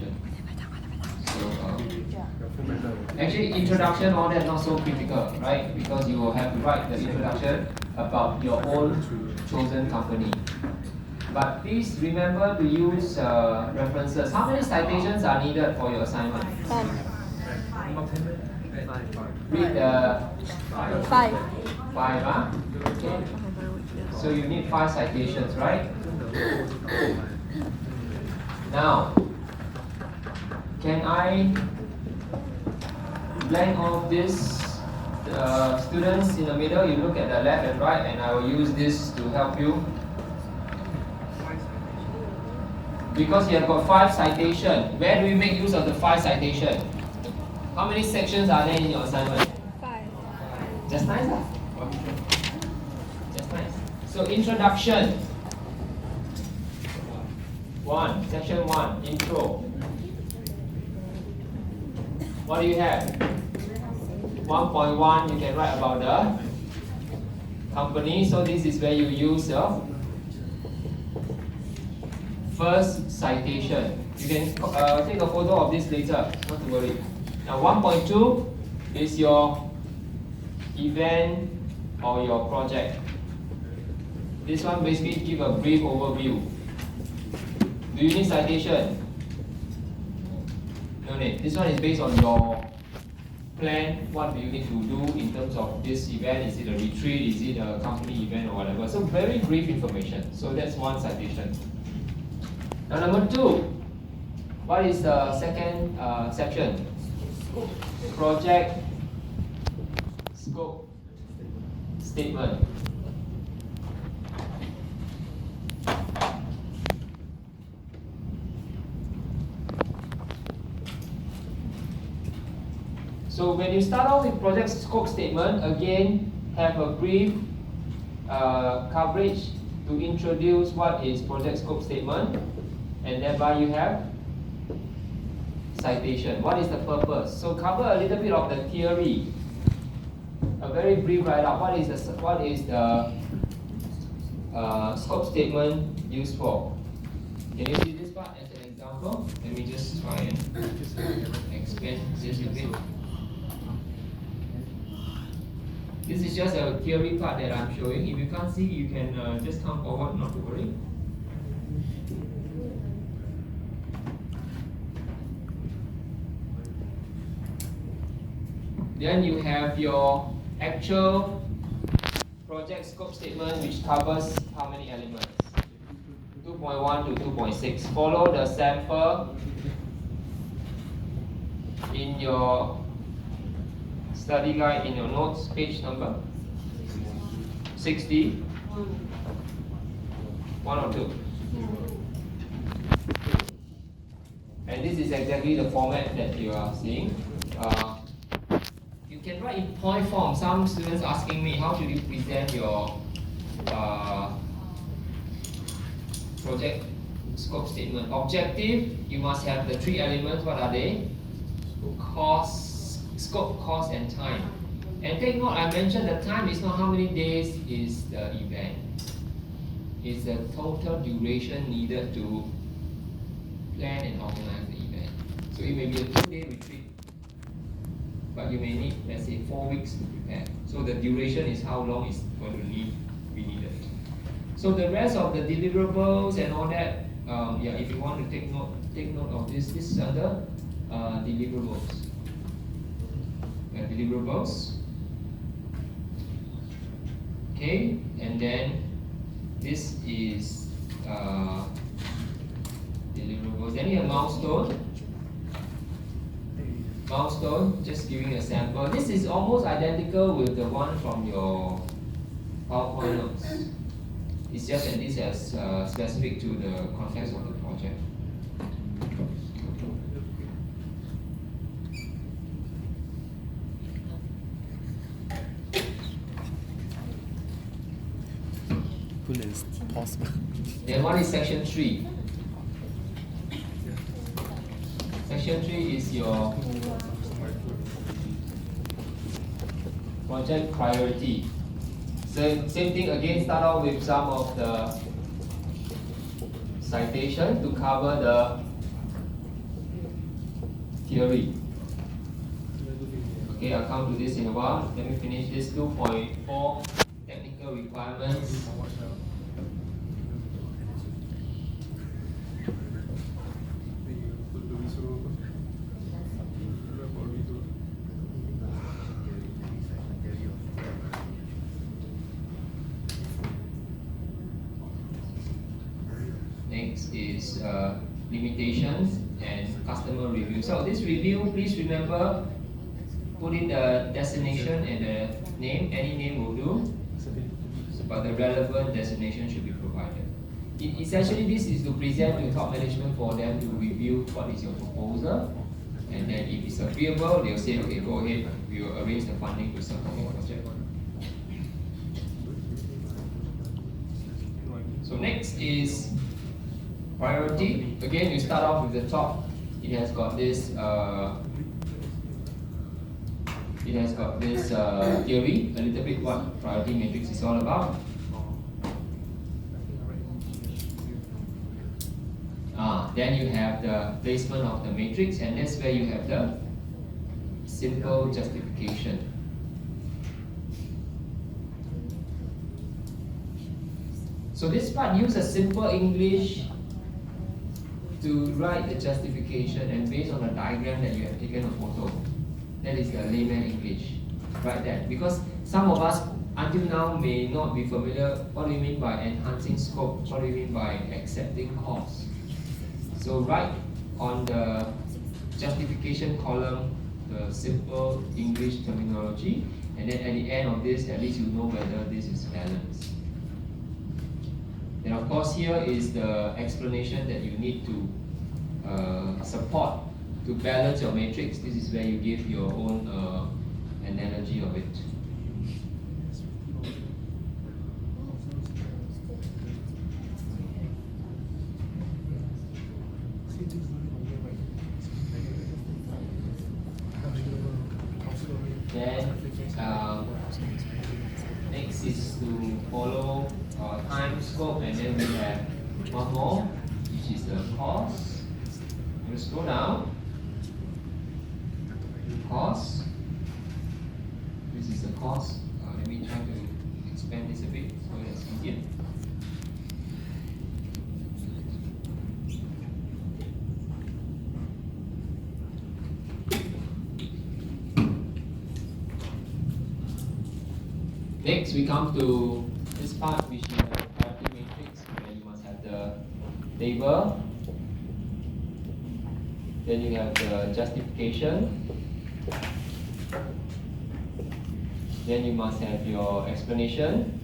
introduction. So actually introduction, all that not so critical, right? Because you will have to write the introduction about your own chosen company. But please remember to use references. How many citations are needed for your assignment? 10. Read the 5. 5, huh? Okay. So you need 5 citations, right? Now, can I blank off this? Students in the middle, you look at the left and right, and I will use this to help you. Because you have got 5 citations, where do we make use of the 5 citations? How many sections are there in your assignment? 5. Just nice, huh? Just nice. So introduction. 1, section 1, intro. What do you have? 1.1, you can write about the company. So this is where you use your first citation. You can take a photo of this later, not to worry. Now 1.2 is your event or your project. This one basically give a brief overview. Do you need citation? No need. This one is based on your plan. What do you need to do in terms of this event? Is it a retreat? Is it a company event or whatever? So very brief information. So that's one citation. Now number 2, what is the second section? Project scope statement. So when you start off with project scope statement, again have a brief coverage to introduce what is project scope statement, and thereby you have citation. What is the purpose? So cover a little bit of the theory. A very brief write-up. What is the scope statement used for? Can you see this part as an example? Let me just try and expand this a bit. This is just a theory part that I'm showing. If you can't see, you can just come forward, not to worry. Then you have your actual project scope statement, which covers how many elements? 2.1 to 2.6. Follow the sample in your study guide, in your notes, page number 60. 1 or 2. And this is exactly the format that you are seeing. You can write in point form. Some students asking me, how should you present your project scope statement? Objective, you must have the 3 elements. What are they? Cost, scope, cost, and time. And take note, I mentioned the time is not how many days is the event. It's the total duration needed to plan and organize the event. So it may be a 2-day retreat, but you may need, let's say, 4 weeks to prepare. So the duration is how long is going to be needed. So the rest of the deliverables and all that, yeah, if you want to take note of this. This is under deliverables. Deliverables. Okay, and then this is deliverables. Then you have milestone. Milestone, just giving a sample. This is almost identical with the one from your PowerPoint notes. It's just that this is specific to the context of the project. It's possible. Then what is section 3? Section 3 is your project priority. So same thing again, start off with some of the citation to cover the theory. Okay, I'll come to this in a while. Let me finish this 2.4 technical requirements. Next is limitations and customer review. So this review, please remember, put in the destination and the name. Any name will do, but the relevant destination should be provided. Essentially, this is to present to top management for them to review what is your proposal, and then if it's agreeable, they'll say, okay, go ahead, we will arrange the funding to support your project. So next is priority. Again, you start off with the top. It has got this theory, a little bit what priority matrix is all about. Then you have the placement of the matrix, and that's where you have the simple justification. So this part uses simple English to write the justification, and based on the diagram that you have taken a photo. That is the layman English. Write that. Because some of us until now may not be familiar. What do you mean by enhancing scope? What do you mean by accepting costs? So write on the justification column the simple English terminology, and then at the end of this, at least you know whether this is balanced. And of course, here is the explanation that you need to support to balance your matrix. This is where you give your own analogy of it. Then next is to follow time, scope, and then we have one more, which is the cost. We'll scroll down. Cost. This is the cost. Let me try to expand this a bit so that's easier. Next, we come to this part, which is the priority matrix, where you must have the table. Then you have the justification. Then you must have your explanation,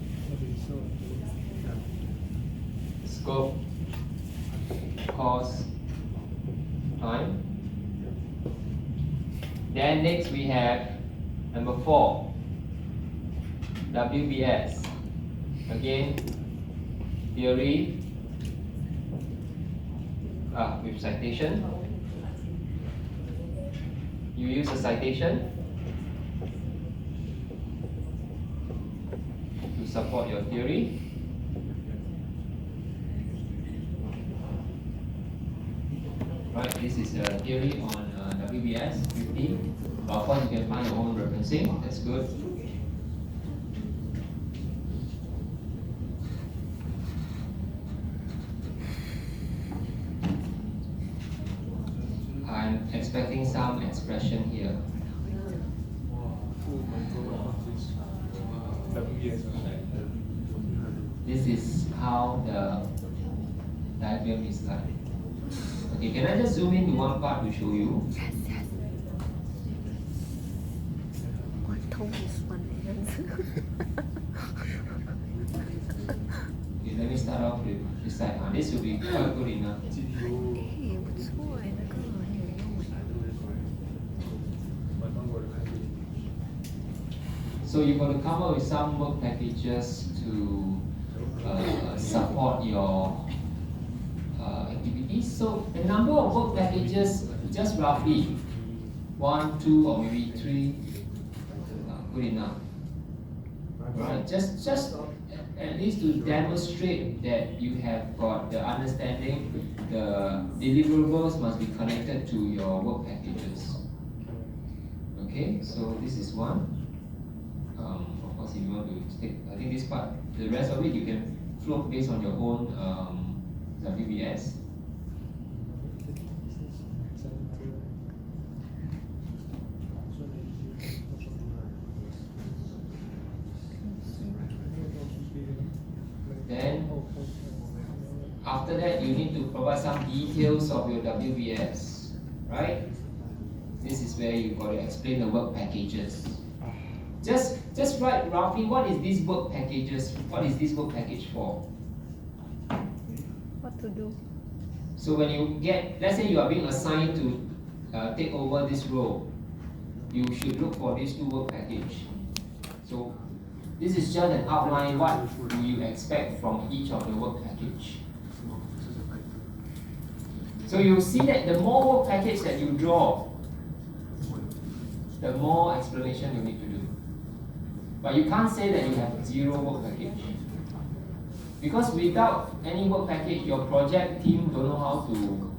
scope, cost, time. Then next we have number 4, WBS. Again, theory with citation. You use a citation to support your theory. Right, this is a theory on WBS 50. Of course, you can find your own referencing. That's good. I'm expecting some expression here. This is how the diagram is like. Okay, can I just zoom in to one part to show you? Yes, yes. One tone is one answer. Okay, let me start off with this side. This will be quite good enough. 哎，不错哎，那个很有用哎。 So you're going to come up with some work packages to support your activities. So the number of work packages, just roughly 1, 2, or maybe 3, good enough. Right? Just at least to demonstrate that you have got the understanding. The deliverables must be connected to your your work packages. Okay, so this is one. Of course, if you want to take, I think this part, the rest of it you can float based on your own WBS. Then, after that, you need to provide some details of your WBS, right? This is where you got to explain the work packages. Just write roughly what is this work packages, what is this work package for? What to do? So when you get, let's say you are being assigned to take over this role, you should look for these two work package. So this is just an outline, what do you expect from each of the work package. So you see that the more work package that you draw, the more explanation you need to do. But you can't say that you have zero work package. Because without any work package, your project team don't know how to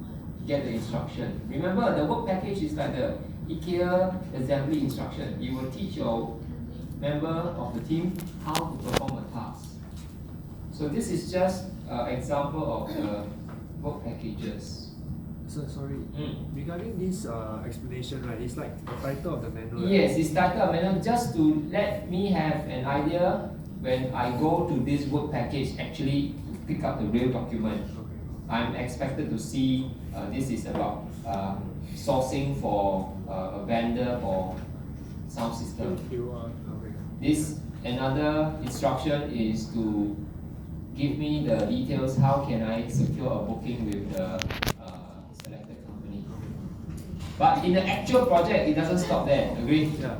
get the instruction. Remember, the work package is like the IKEA assembly instruction. You will teach your member of the team how to perform a task. So this is just an example of the work packages. So, sorry, regarding this explanation, right, it's like the title of the manual. Right? Yes, it's title of manual just to let me have an idea when I go to this work package actually to pick up the real document. Okay. I'm expected to see this is about sourcing for a vendor for sound system. Okay. This another instruction is to give me the details. How can I secure a booking with the selected company? But in the actual project, it doesn't stop there. Agree? Yeah.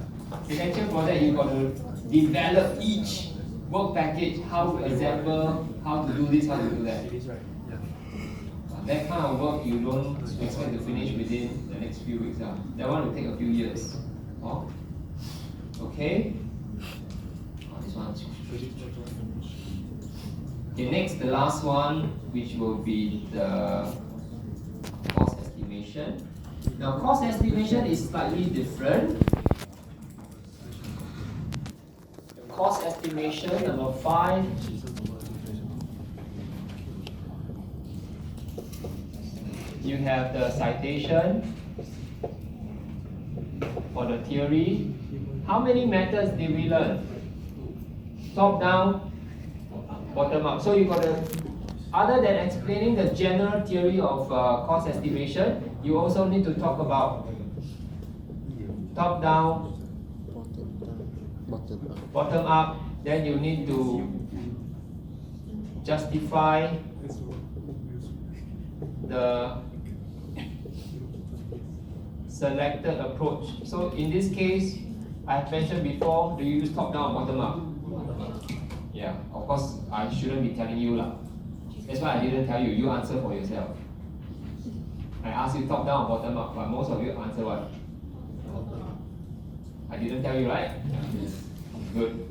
In the actual project, you got to develop each work package, how to assemble, how to do this, how to do that. It is right. Yeah. That kind of work you don't expect to finish within the next few weeks. That one will take a few years. Oh. Okay. This one. Okay, next, the last one, which will be the cost estimation. Now, cost estimation is slightly different. Cost estimation number 5. You have the citation for the theory. How many methods did we learn? Top down, bottom up. So you got to, other than explaining the general theory of cost estimation, you also need to talk about top down, bottom up. Then you need to justify the selected approach. So in this case, I've mentioned before, do you use top down or bottom up? Yeah, of course, I shouldn't be telling you lah. That's why I didn't tell you. You answer for yourself. I asked you top down or bottom up, but most of you answer what? I didn't tell you, right? Good.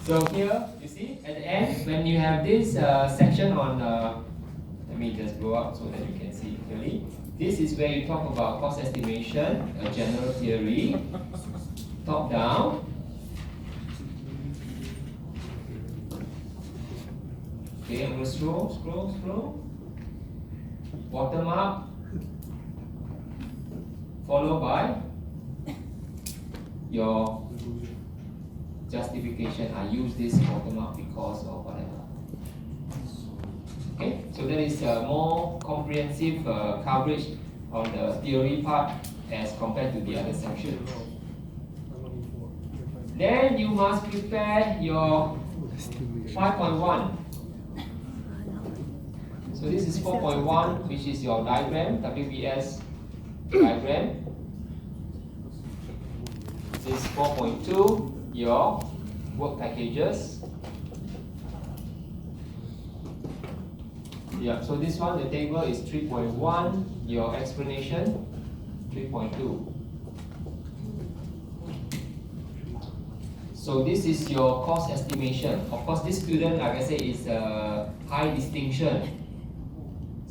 So here, you see, at the end, when you have this section on, let me just blow up so that you can see clearly. This is where you talk about cost estimation, a general theory, top down. Okay, I'm going to scroll. Bottom up, followed by your justification. I use this bottom up because of whatever. Okay, so that is a more comprehensive coverage on the theory part as compared to the other sections. Then you must prepare your 5.1. So this is 4.1, which is your diagram, WBS diagram. This is 4.2, your work packages. Yeah, so this one, the table is 3.1, your explanation, 3.2. So this is your cost estimation. Of course, this student, like I said, is a high distinction.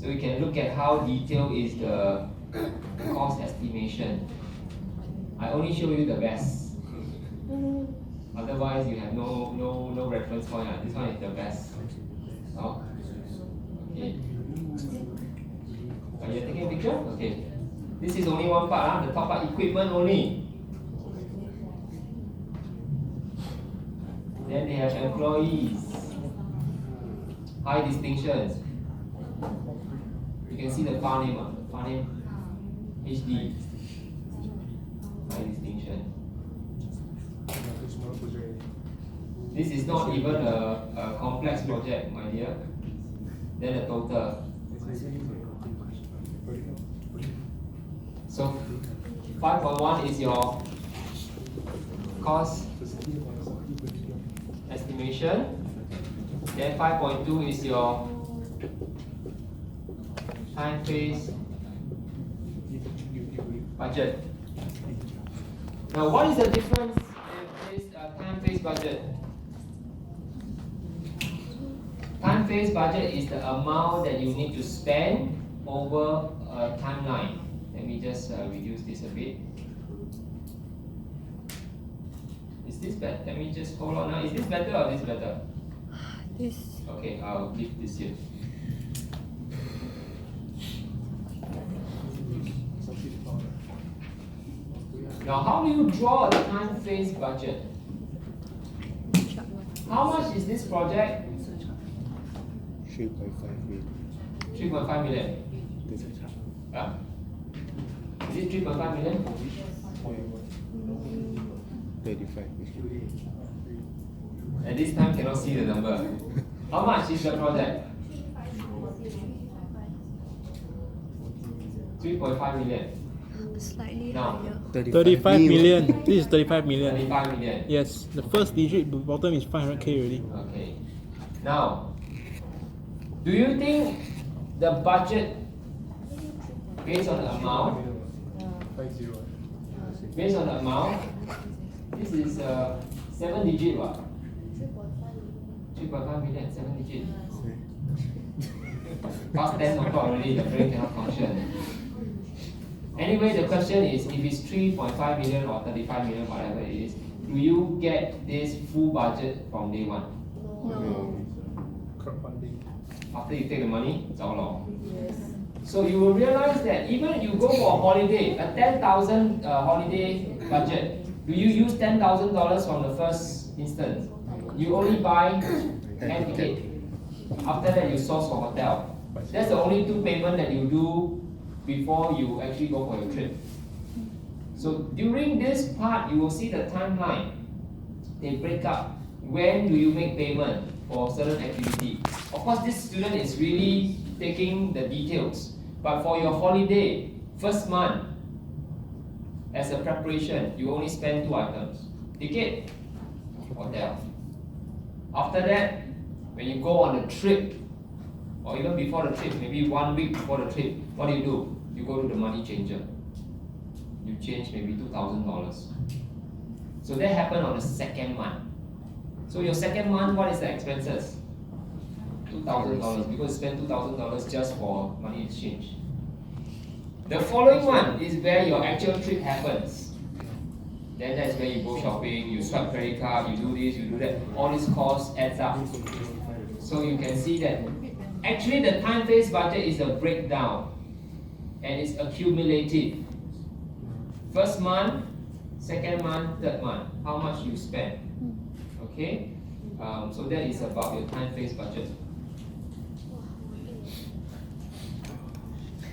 So you can look at how detailed is the cost estimation. I only show you the best. Otherwise, you have no reference point. This one is the best. Oh. Okay. Are you taking a picture? Okay. This is only one part. The top part, equipment only. Then they have employees, high distinctions. You can see the file name, HD, high distinction. This is not even a complex project, my dear. Then the total. So 5.1 is your cost estimation. Then 5.2 is your time phase budget. Now, what is the difference in this time phase budget? Time phase budget is the amount that you need to spend over a timeline. Let me just reduce this a bit. Is this better? Let me just hold on now. Is this better or this better? This. Okay, I'll leave this here. Now, how do you draw a time phase budget? How much is this project? 3.5 million. 3.5 million. Huh? Is it 3.5 million? 35 million. At this time, cannot see the number. How much is the project? 3.5 million. Slightly Now, higher. 35 million. This is 35 million. 35 million. Yes, the first digit bottom is 500k already. Okay. Now, do you think the budget based on the amount? Based on the amount, this is 7 digit what? 3.5 million, 7 digit. Past 10 o'clock already, the brain cannot function. Anyway, the question is, if it's 3.5 million or 35 million, whatever it is, do you get this full budget from day one? No. After you take the money, it's all long. So you will realize that even you go for a holiday, a 10,000 holiday budget, do you use $10,000 from the first instance? You only buy air ticket. After that, you source for hotel. That's the only two payments that you do before you actually go for your trip. So during this part, you will see the timeline. They break up. When do you make payment for certain activity? Of course, this student is really taking the details. But for your holiday, first month, as a preparation, you only spend 2 items. Ticket, hotel. After that, when you go on a trip, or even before the trip, maybe 1 week before the trip, what do? You go to the money changer. You change maybe $2,000. So that happened on the second month. So your second month, what is the expenses? $2,000 because you spend $2,000 just for money exchange. The following one is where your actual trip happens. Then that's where you go shopping, you swipe credit card, you do this, you do that. All these costs adds up. So you can see that actually the time phase budget is a breakdown and it's accumulative. First month, second month, third month, how much you spend. Okay? So that is about your time phase budget.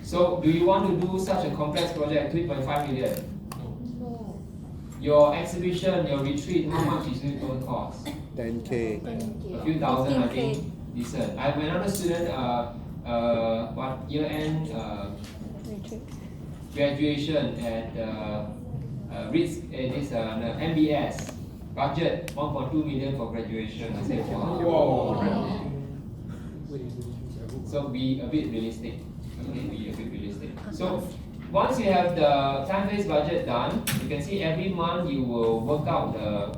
So do you want to do such a complex project, 3.5 million? No. Your exhibition, your retreat, how much is it going to cost? 10k. A few thousand, I think, decent. I have another student, year-end graduation at MBS, budget 1.2 million for graduation. I said, wow. So be a bit realistic. So once you have the time phase budget done, you can see every month you will work out the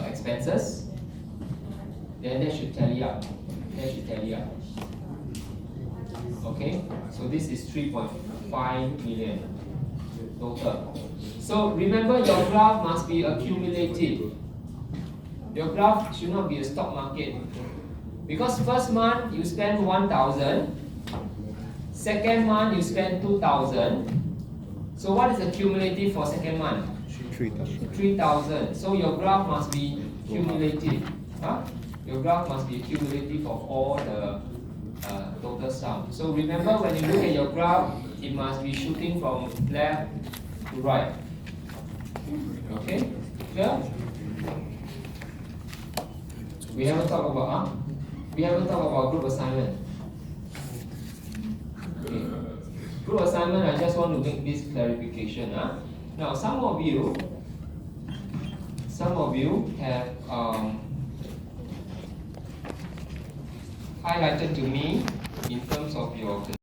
expenses. Then that should tally up. Okay, so this is 3.5 million total. So remember, your graph must be accumulative. Your graph should not be a stock market. Because first month you spend 1,000, second month you spend 2,000. So what is the cumulative for second month? 3,000. 3,000. So your graph must be cumulative. Huh? Your graph must be cumulative of all the total sum. So remember, when you look at your graph, it must be shooting from left to right. Okay? Clear? We haven't talked about group assignment. Okay. Group assignment, I just want to make this clarification. Now, some of you have highlighted to me in terms of your